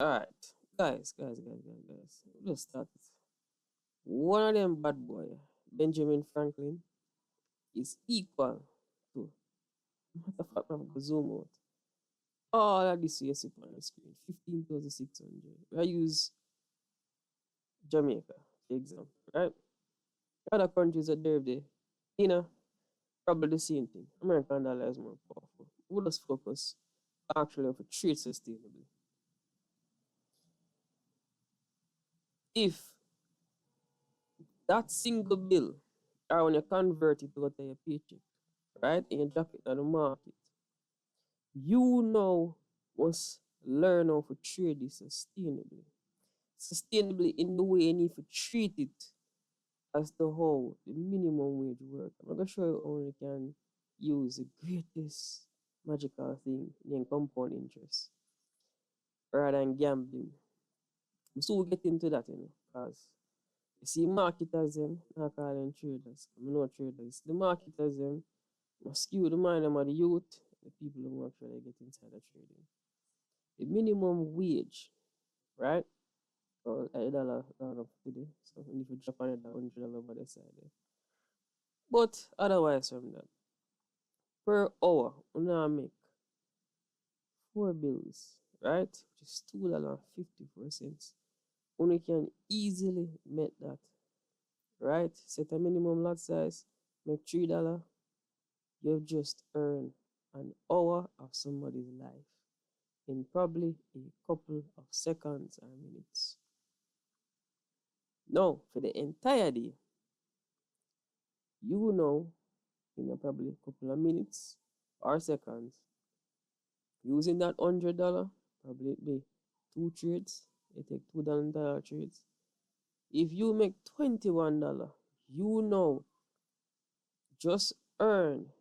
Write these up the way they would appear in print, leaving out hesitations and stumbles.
Alright. Guys. Let's start. One of them bad boy, Benjamin Franklin, is equal to, matter of fact, I'm gonna zoom out. All of this you see on the screen, 15,600. I use Jamaica, for example, right? Other countries are there, you know, probably the same thing. American dollar is more powerful. We just focus actually for trade sustainably. If that single bill, or when you convert it out of your paycheck, right, and you drop it on the market, you now must learn how to trade it sustainably. Sustainably in the way you need to treat it as to how the minimum wage work. I'm gonna show you how you can use the greatest magical thing named compound interest rather than gambling. So we'll get into that, because you see marketers them, not call them traders. I'm not traders. The marketers them must skew the mind of the youth, the people who actually get inside the trading. The minimum wage, right? Or $1 down up today. So if you drop another $100 over the side there. But otherwise from that, per hour, we now make four bills, right? Which is $2.54. We can easily make that, right? Set a minimum lot size, make $3. You've just earned an hour of somebody's life in probably a couple of seconds or minutes. Now, for the entire day, you know, in a probably a couple of minutes or seconds, using that $100, probably it be two trades. You take $2 trades. If you make $21, you know just earn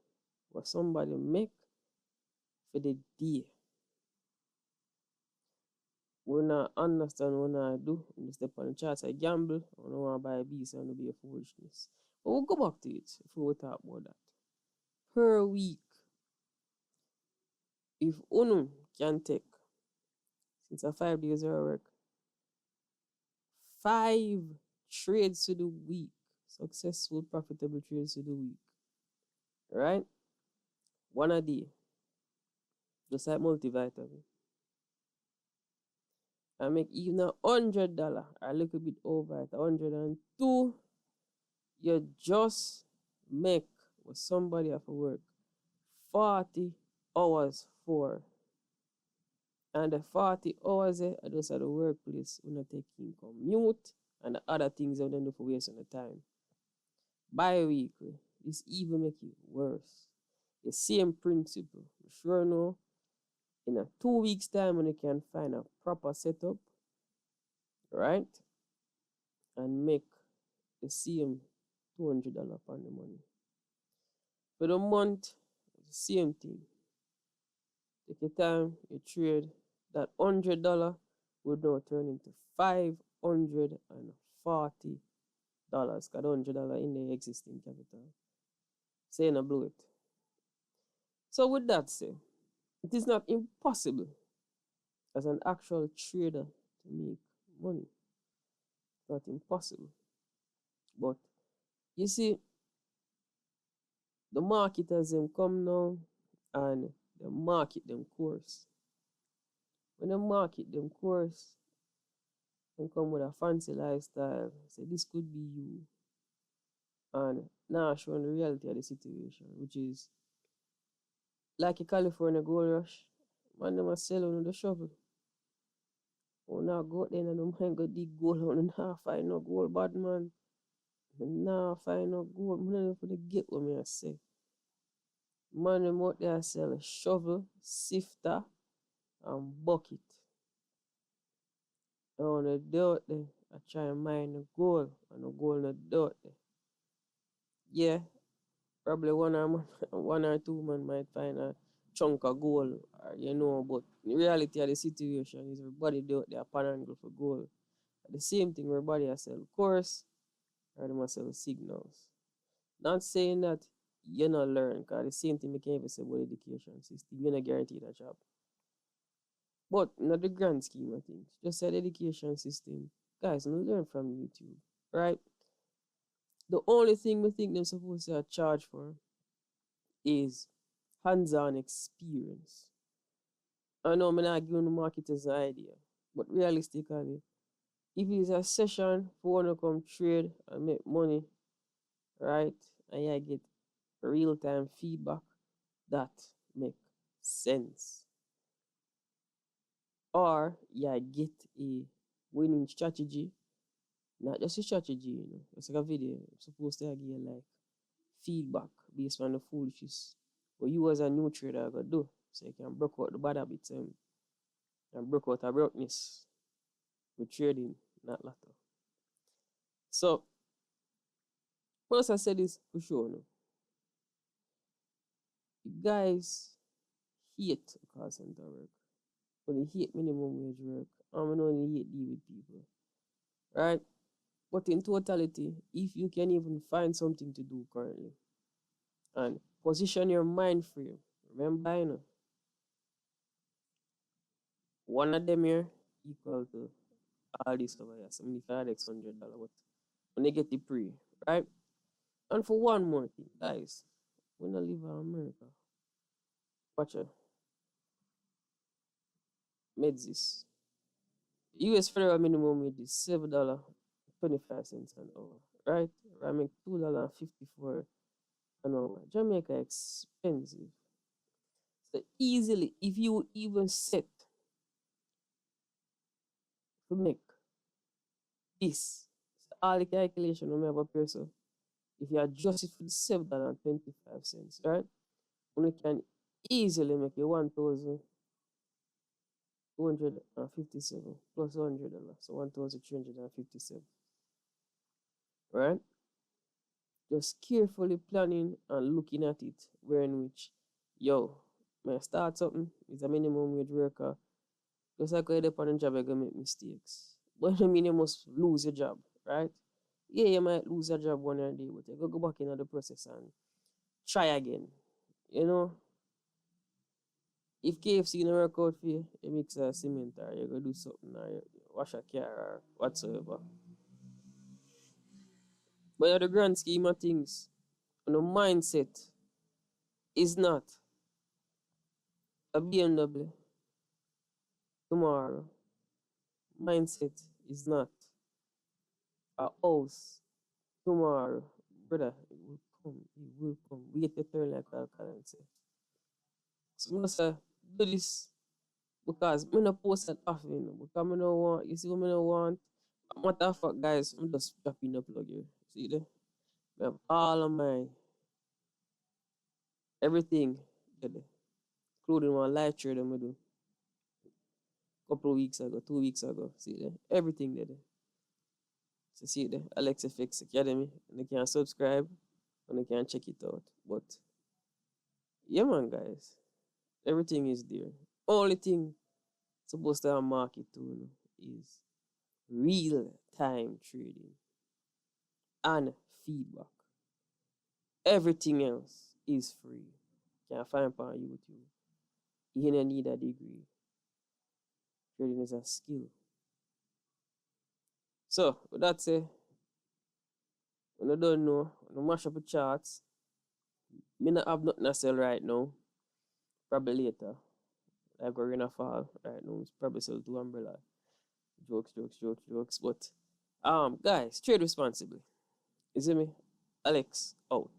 what somebody make for the day. When I understand what I do, when I step on the charts, I gamble, I don't want to buy a beast and be a foolishness. But we'll go back to it if we will talk about that. Per week, if Unu can take, since a 5 days of work, 5 trades to the week, successful, profitable trades to the week, right? One a day, just like multivitamin. I make even $100, a little bit over it, 102. You just make what somebody have to work 40 hours for. And the 40 hours are just at the workplace, we're not taking commute and the other things that they do for waste on the time. Bi-weekly, this even make it worse. The same principle. You sure know in a 2 weeks time when you can find a proper setup, right? And make the same $200 on the money. For the month, the same thing. Take your time, you trade. That $100 would now turn into $540. Got $100 in the existing capital. Say no blow it. So with that said, it is not impossible as an actual trader to make money. Not impossible. But you see, the marketers them come now and they market them course. When they market them course, they come with a fancy lifestyle. Say this could be you. And now showing the reality of the situation, which is like a California gold rush. Man, them a sell on the shovel. Oh, now go out there and them mind go dig gold and now find no gold bad man. Now find no gold. Man, for the get what me I say. Man, them out there sell a shovel, sifter, and bucket. And on the dirt there, I try and mine the gold, and the gold in the dirt there. Yeah, probably one or two man might find a chunk of gold, or, but the reality of the situation is everybody do their panhandle for gold. The same thing, everybody has sell course, or they must sell signals. Not saying that you not learn, because the same thing we can even say about education system. You're not guaranteed a job. But not the grand scheme of things. Just an education system. Guys, no learn from YouTube. Right? The only thing we think they're supposed to charge for is hands-on experience. I know I'm not giving the marketers an idea, but realistically, if it's a session for wanna come trade and make money, right? And you get real-time feedback, that make sense. Or you get a winning strategy, not just a strategy, It's like a video. It's supposed to give you like feedback based on the foolishness what you as a new trader are gonna do. So you can break out the bad habits and break out a brokenness with trading, not latter. So once I said this for sure, guys hate call center work. But they hate minimum wage work. And only hate deal with people. Right? But in totality, if you can even find something to do currently and position your mind frame, remember, one of them here equal to all this over here. 75 X $100. But when they get the pre, right? And for one more thing, guys, we don't live in America. Watch it. Meds US federal minimum wage is $7.25 an hour, right? I make $2.54 an hour. Jamaica expensive. So easily, if you even set to make this, so all the calculation we have up here, so if you adjust it for the $7.25, right? You can easily make it 1,257 plus $100, so 1,357, right? Just carefully planning and looking at it, where in which, yo, may I start something, it's a minimum wage worker. Just like you're on a job, you're gonna make mistakes. But I mean you must lose your job, right? Yeah, you might lose your job one day, but you go back into the process and try again. You know, if KFC don't work out for you, you mix a cement or you go do something or you wash a car or whatsoever. But in the grand scheme of things, the mindset is not a BMW tomorrow. Mindset is not a house tomorrow. Brother, it will come. It will come. Wait your turn, like Alkaline say. So I say, do this because I don't post that often. Because I don't want, you see what I don't want? Matter of fact, guys, I'm just dropping the plug here. See there? I have all of my everything there, including one live trade I do couple of weeks ago, 2 weeks ago. See there? Everything there. So see there, Alex FX Academy, and they can subscribe and they can check it out. But yeah, man, guys, everything is there. Only thing supposed to have market too is real time trading and feedback. Everything else is free. Can find on YouTube. You don't need a degree. Trading is a skill. So with that said, when I don't know, when I mash up the charts, me not have nothing to sell right now. Probably later. Like we're gonna fall right now. It's probably sell two umbrella. Jokes, jokes, jokes, jokes. But guys, trade responsibly. You see me? Alex out.